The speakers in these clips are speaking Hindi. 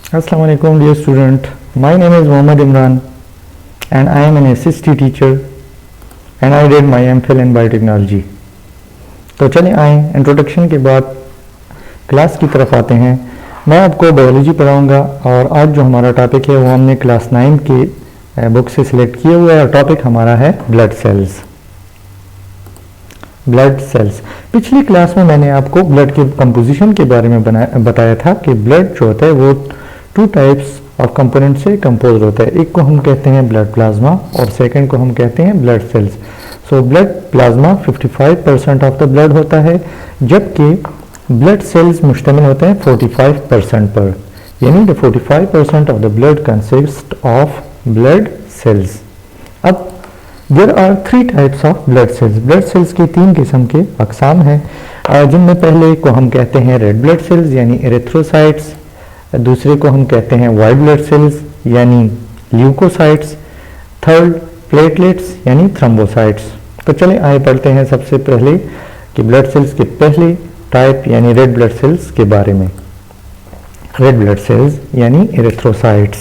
Assalamu alaikum dear student. My name is Mohammad Imran and I am an SST teacher and I did my MPhil in biotechnology. तो चलिए आए इंट्रोडक्शन के बाद क्लास की तरफ आते हैं। मैं आपको बायोलॉजी पढ़ाऊंगा और आज जो हमारा टॉपिक है वो हमने क्लास 9 की बुक से सिलेक्ट किया हुआ है और टॉपिक हमारा है ब्लड सेल्स। Blood sales. पिछली क्लास में मैंने आपको ब्लड के कंपोजिशन के बारे में बताया था कि ब्लड जो होता है वो टू टाइप्स ऑफ कंपोनेंट से कंपोज होता है। एक को हम कहते हैं ब्लड प्लाज्मा और सेकंड को हम कहते हैं blood cells. So blood plasma 55% of the blood होता है, जबकि ब्लड सेल्स मुश्तमिल होते हैं 45% पर, यानी the 45% of the blood consist of blood cells. अब there are 3 types of blood cells. Blood cells की 3 किस्म के अकसाम हैं, जिनमें पहले को हम कहते हैं रेड ब्लड सेल्स यानी एरिथ्रोसाइट्स, दूसरे को हम कहते हैं वाइट ब्लड सेल्स यानी ल्यूकोसाइट्स, थर्ड प्लेटलेट्स यानी थ्रोम्बोसाइट्स। तो चलें आए पढ़ते हैं सबसे पहले कि ब्लड सेल्स के पहले टाइप यानी रेड ब्लड सेल्स के बारे में। रेड ब्लड सेल्स यानी एरिथ्रोसाइट्स।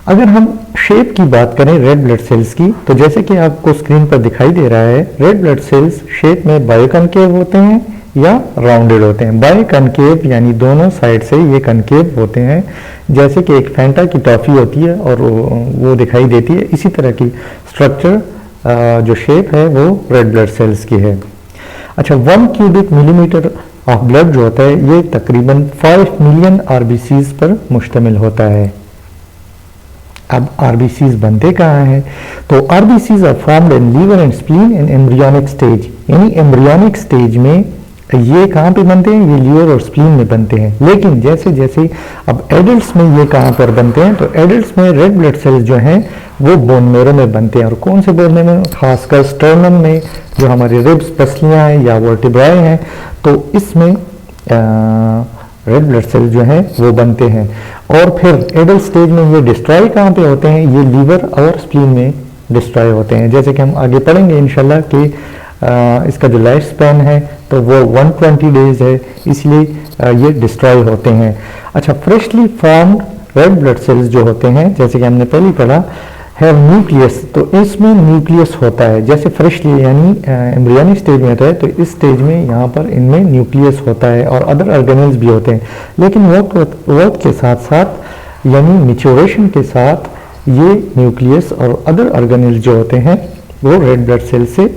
अगर हम शेप की बात करें रेड ब्लड सेल्स की, तो जैसे कि आपको स्क्रीन पर दिखाई दे रहा है, रेड ब्लड सेल्स शेप में बायोकनकेव होते हैं या राउंडेड होते हैं। बायोकनकेव यानी दोनों साइड से ये कनकेव होते हैं, जैसे कि एक फैंटा की टॉफी होती है और वो दिखाई देती है, इसी तरह की स्ट्रक्चर जो शेप है वो रेड ब्लड सेल्स की है। अच्छा, 1 क्यूबिक मिलीमीटर ऑफ ब्लड जो होता है ये तकरीबन 5 मिलियन आरबीसीज पर मुश्तमिल होता है। अब आरबीसीज बनते कहाँ हैं? तो RBCs are formed in liver and spleen in embryonic stage, यानी एम्ब्रियोनिक स्टेज में ये कहाँ पे बनते हैं? ये लीवर और स्प्लीन में बनते हैं। लेकिन जैसे जैसे अब एडल्ट्स में ये कहाँ पर बनते हैं? तो एडल्ट्स में रेड ब्लड सेल्स जो हैं वो बोन मेरो में बनते हैं। और कौन से बोन मेरो में? खासकर स्टर्नम में, जो हमारी रिब्स पसलियाँ हैं या वर्टिब्राए हैं, तो इसमें रेड ब्लड सेल्स जो हैं वो बनते हैं। और फिर एडल्ट स्टेज में ये डिस्ट्रॉय कहाँ पे होते हैं? ये लीवर और स्प्लीन में डिस्ट्रॉय होते हैं। जैसे कि हम आगे पढ़ेंगे इंशाल्लाह कि इसका जो लाइफ स्पैन है तो वो 120 डेज है, इसलिए ये डिस्ट्रॉय होते हैं। अच्छा, freshly formed red blood sales जो होते हैं, जैसे कि हमने पहले पढ़ा, है न्यूक्लियस। तो इसमें न्यूक्लियस होता है, जैसे फ्रेशली यानी एम्ब्रियोनिक स्टेज में होता है, तो इस स्टेज में यहाँ पर इनमें न्यूक्लियस होता है और अदर ऑर्गेनेल्स भी होते हैं। लेकिन वक्त के साथ साथ यानी मैच्योरेशन के साथ ये न्यूक्लियस और अदर ऑर्गेनेल्स जो होते हैं वो रेड ब्लड सेल से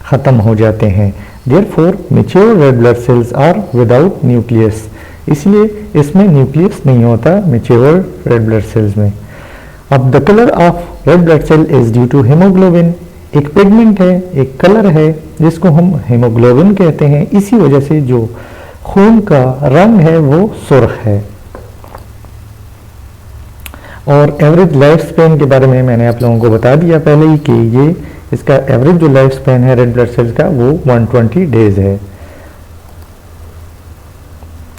ख़त्म हो जाते हैं। Therefore mature red blood cells are without nucleus, इसलिए इसमें न्यूक्लियस नहीं होता मैच्योर रेड ब्लड सेल्स में। अब the colour of red blood cell is due to haemoglobin. एक पिगमेंट है, एक कलर है जिसको हम हीमोग्लोबिन कहते हैं। इसी वजह से जो खून का रंग है वो सुर्ख है। और एवरेज लाइफ स्पेन के बारे में मैंने आप लोगों को बता दिया पहले ही कि ये इसका एवरेज जो लाइफ स्पेन है रेड ब्लड सेल्स का वो 120 डेज है।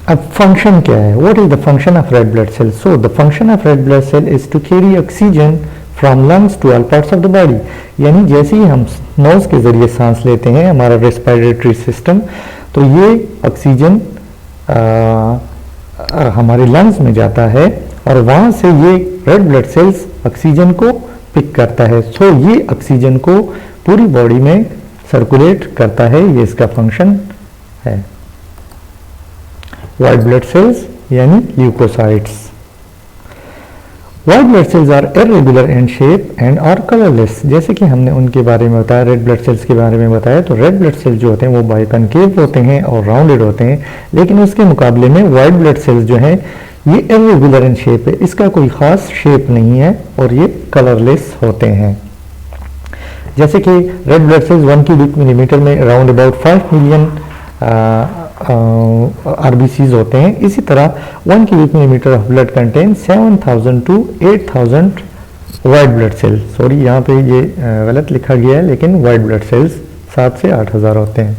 अब फंक्शन क्या है? What is the function of red blood cell? So the function of red blood cell is to carry oxygen from lungs to all parts of the body. यानी जैसे ही हम नोज के जरिए सांस लेते हैं, हमारा रेस्पिरेटरी सिस्टम, तो ये ऑक्सीजन हमारे लंग्स में जाता है और वहां से ये रेड ब्लड सेल्स ऑक्सीजन को पिक करता है। सो ये ऑक्सीजन को पूरी बॉडी में सर्कुलेट करता है, ये इसका फंक्शन है। व्हाइट ब्लड सेल्स यानी leukocytes. White blood cells are irregular in shape and are colourless. जैसे कि हमने उनके बारे में बताया, रेड ब्लड सेल्स के बारे में बताया, तो रेड ब्लड सेल्स जो होते हैं वो बाइकनकेव होते हैं और राउंडेड होते हैं। लेकिन उसके मुकाबले में व्हाइट ब्लड सेल्स जो है ये इर्रेगुलर इन शेप है, इसका कोई खास शेप नहीं है और ये कलरलेस होते हैं। जैसे कि red blood cells 1 cubic millimetre में अराउंड अबाउट 5 मिलियन आरबीसीज होते हैं। इसी तरह 1 cubic millimetre of blood contain 7000 to 8000 white blood cells. Sorry, यहाँ पे ये गलत लिखा गया है, लेकिन वाइट ब्लड सेल्स 7 से 8000 होते हैं।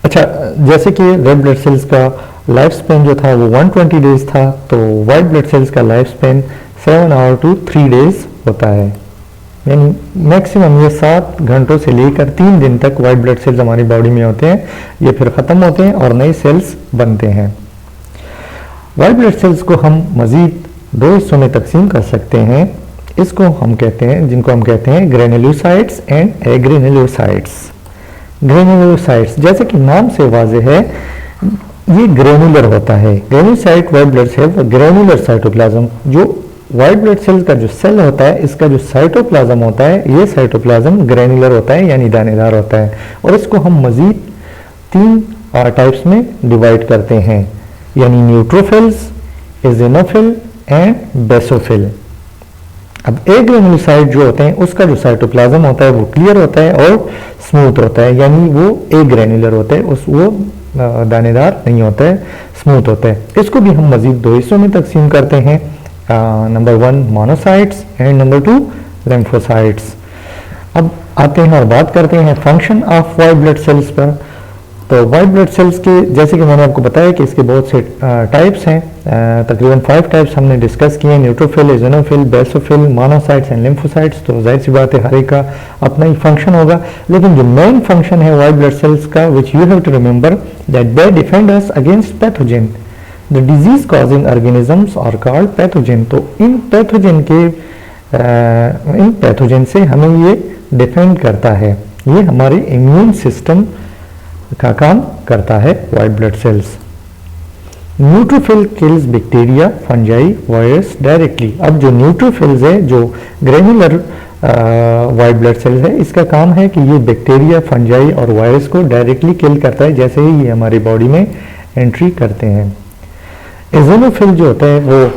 अच्छा, जैसे कि रेड ब्लड सेल्स का लाइफ स्पेन जो था वो 120 डेज था, तो वाइट ब्लड सेल्स का lifespan 7 hour to 3 days होता है। यानी मैक्सिमम ये 7 घंटों से लेकर 3 दिन तक वाइट ब्लड सेल्स हमारी बॉडी में होते हैं, ये फिर ख़त्म होते हैं और नए सेल्स बनते हैं। व्हाइट ब्लड सेल्स को हम मजीद दो हिस्सों में तकसीम कर सकते हैं। इसको हम कहते हैं, जिनको हम कहते हैं ग्रेन्युलोसाइट्स एंड एग्रेन्युलोसाइट्स। ग्रेन्युलोसाइट्स जैसे कि नाम से वाज़ेह है, ये ग्रेनुलर होता है। Granulocyte white blood cell, granular cytoplasm, जो व्हाइट ब्लड सेल का जो सेल होता है, इसका जो साइटोप्लाज्म होता है, ये साइटोप्लाज्म ग्रेनुलर होता है यानी दानेदार होता है। और इसको हम मजीद 3 टाइप्स में डिवाइड करते हैं, यानी न्यूट्रोफिल्स, एजिनोफिल एंड बेसोफिल। अब एक ग्रेन्युलोसाइट जो होते हैं, उसका जो साइटोप्लाज्म होता है वो क्लियर होता है और स्मूथ होता है, यानी वो एक ग्रेन्युलर होता है, वो दानेदार नहीं होता है, स्मूथ होता है। इसको भी हम मजीद दो हिस्सों में तकसीम करते हैं, number 1 monocytes and number 2 lymphocytes. अब आते हैं और बात करते हैं function of white blood sales पर। तो व्हाइट ब्लड सेल्स के, जैसे कि मैंने आपको बताया कि इसके बहुत से टाइप्स हैं, तकरीबन 5 टाइप्स हमने डिस्कस किए, neutrophil, eosinophil, basophil, monocytes and lymphocytes. तो जाहिर सी बात है हर एक का अपना ही फंक्शन होगा, लेकिन जो मेन फंक्शन है व्हाइट ब्लड सेल्स का, which you have to remember that they defend us against pathogen. The disease causing organisms are called pathogen. तो इन पैथोजन से हमें ये डिफेंड करता है, ये हमारे इम्यून सिस्टम का काम करता है white blood sales. Neutrophil kills bacteria, fungi, virus directly. अब जो न्यूट्रोफिल्स है, जो ग्रेनुलर व्हाइट ब्लड सेल्स है, इसका काम है कि ये बैक्टीरिया, फंजाई और वायरस को डायरेक्टली किल करता है जैसे ही ये हमारी बॉडी में एंट्री करते हैं। एजिनोफिल जो होता है वो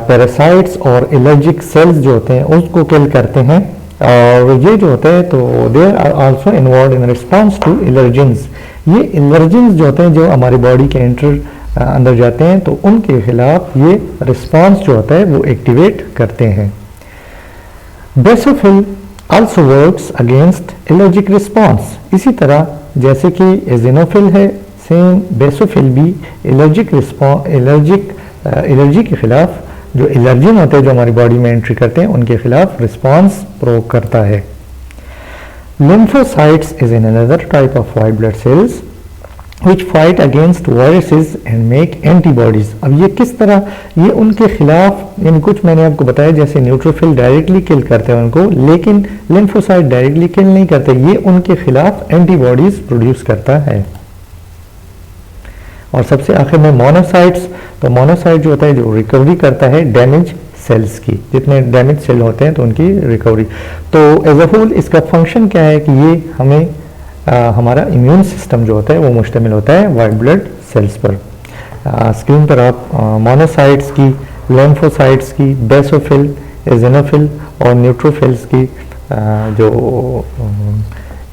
पैरासाइट्स और एलर्जिक सेल्स जो होते हैं उसको किल करते हैं, और ये जो होता है तो they are also involve in response to allergens. ये एलर्जेंस जो होते हैं जो हमारी बॉडी के अंदर जाते हैं, तो उनके खिलाफ ये रिस्पॉन्स जो होता है वो एक्टिवेट करते हैं। Basophil also works against allergic response. इसी तरह जैसे कि एजिनोफिल है, सेम बेसोफिल भी एलर्जी के खिलाफ, जो एलर्जिन होते हैं जो हमारी बॉडी में एंट्री करते हैं, उनके खिलाफ रिस्पॉन्स प्रोवोक करता है। Lymphocytes is an another type of white blood sales which fight against viruses and make antibodies। अब ये किस तरह, ये उनके खिलाफ, यानी कुछ मैंने आपको बताया जैसे न्यूट्रोफिल डायरेक्टली किल करते हैं उनको, लेकिन लिम्फोसाइट डायरेक्टली किल नहीं करते, ये उनके खिलाफ एंटीबॉडीज प्रोड्यूस करता है। और सबसे आखिर में मोनोसाइट्स। तो मोनोसाइट जो होता है जो रिकवरी करता है डैमेज सेल्स की, जितने डैमेज सेल होते हैं तो उनकी रिकवरी। तो एज अ होल इसका फंक्शन क्या है कि ये हमें हमारा इम्यून सिस्टम जो होता है वो मुश्तमिल होता है व्हाइट ब्लड सेल्स पर। स्क्रीन पर आप मोनोसाइट्स की, लिम्फोसाइट्स की, बेसोफिल, एजिनोफिल और न्यूट्रोफिल्स की जो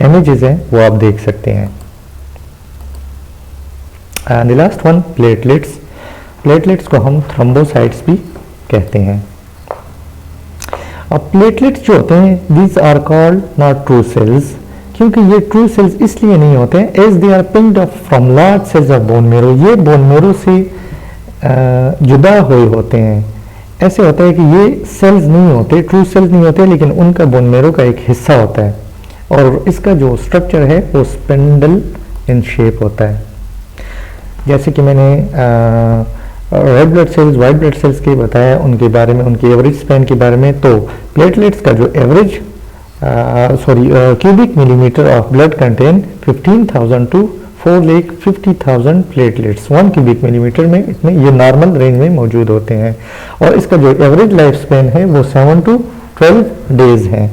इमेजेस हैं वो आप देख सकते हैं। The last one platelets. Platelets को हम थ्रोम्बोसाइट्स भी कहते हैं। अब प्लेटलेट्स जो होते हैं, these are called not true cells, क्योंकि ये ट्रू सेल्स इसलिए नहीं होते हैं as they are picked up from large cells of bone marrow. ये बोन मैरो से जुदा हुए होते हैं। ऐसे होता है कि ये सेल्स नहीं होते, ट्रू सेल्स नहीं होते, लेकिन उनका बोन मैरो का एक हिस्सा होता है और इसका जो स्ट्रक्चर है वो स्पिंडल इन शेप होता है। जैसे कि मैंने red blood sales, white blood sales के बताया उनके बारे में, उनके एवरेज स्पैन के बारे में। तो प्लेटलेट्स का जो average cubic millimeter of blood contain 15,000 to 4,50,000 platelets 1 cubic millimetre में, इतने ये नॉर्मल रेंज में मौजूद होते हैं। और इसका जो एवरेज लाइफ स्पैन है वो 7 to 12 डेज है।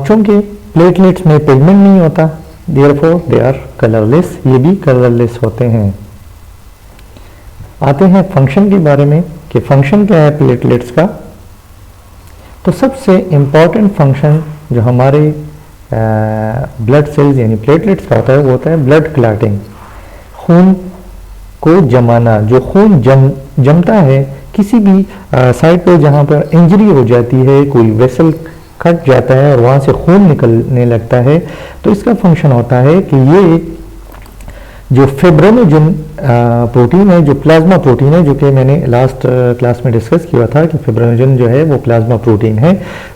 चूंकि प्लेटलेट्स में पिगमेंट नहीं होता, therefore they are कलरलेस, ये भी कलरलेस होते हैं। आते हैं फंक्शन के बारे में कि फंक्शन क्या है प्लेटलेट्स का। तो सबसे इम्पॉर्टेंट फंक्शन जो हमारे ब्लड सेल्स यानी प्लेटलेट्स का होता है वो होता है ब्लड क्लॉटिंग, खून को जमाना। जो खून जमता है किसी भी साइड पे जहाँ पर इंजरी हो जाती है, कोई वेसल कट जाता है और वहाँ से खून निकलने लगता है, तो इसका फंक्शन होता है कि ये जो फिब्रिनोजन प्रोटीन है, जो प्लाज्मा प्रोटीन है, जो कि मैंने लास्ट क्लास में डिस्कस किया था कि फिब्रिनोजन जो है वो प्लाज्मा प्रोटीन है,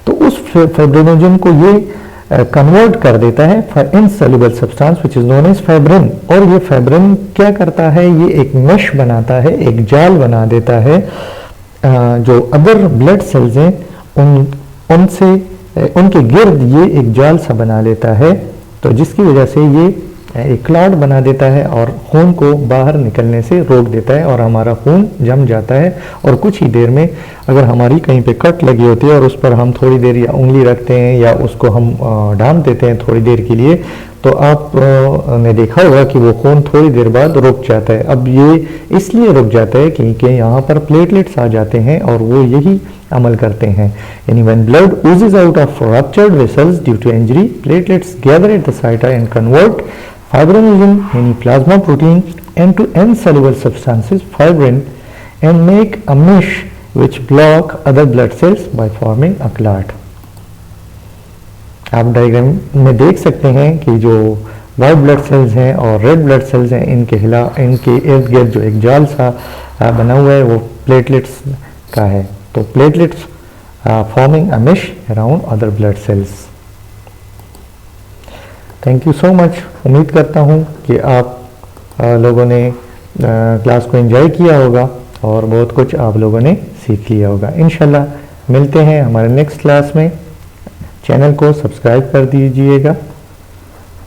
तो उस फिब्रिनोजन को ये कन्वर्ट कर देता है insoluble substance which is known as fibrin. और ये फाइब्रिन क्या करता है, ये एक मेश बनाता है, एक जाल बना देता है जो अदर ब्लड सेल्स हैं उनसे उनके गिर्द ये एक जाल सा बना लेता है, तो जिसकी वजह से ये एक क्लॉट बना देता है और खून को बाहर निकलने से रोक देता है और हमारा खून जम जाता है। और कुछ ही देर में अगर हमारी कहीं पे कट लगी होती है और उस पर हम थोड़ी देर या उंगली रखते हैं या उसको हम डाल देते हैं थोड़ी देर के लिए, तो आप ने देखा होगा कि वो खून थोड़ी देर बाद रुक जाता है। अब ये इसलिए रुक जाता है क्योंकि यहाँ पर प्लेटलेट्स आ जाते हैं और वो यही अमल करते हैं। यानी when blood oozes out of ruptured vessels due to injury, platelets gather at the site and convert fibrinogen, any plasma protein, into insoluble substances, fibrin, and make a mesh which block other blood cells by forming a clot. आप डायग्राम में देख सकते हैं कि जो वाइट ब्लड सेल्स हैं और रेड ब्लड सेल्स हैं, इनके इर्द गिर्द जो एक जाल सा बना हुआ है वो प्लेटलेट्स का है। तो platelets forming a mesh around other blood cells. Thank you so much. उम्मीद करता हूँ कि आप लोगों ने क्लास को एंजॉय किया होगा और बहुत कुछ आप लोगों ने सीख लिया होगा। इंशाल्लाह मिलते हैं हमारे नेक्स्ट क्लास में। चैनल को सब्सक्राइब कर दीजिएगा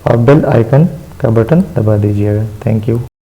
और बेल आइकन का बटन दबा दीजिएगा। Thank you.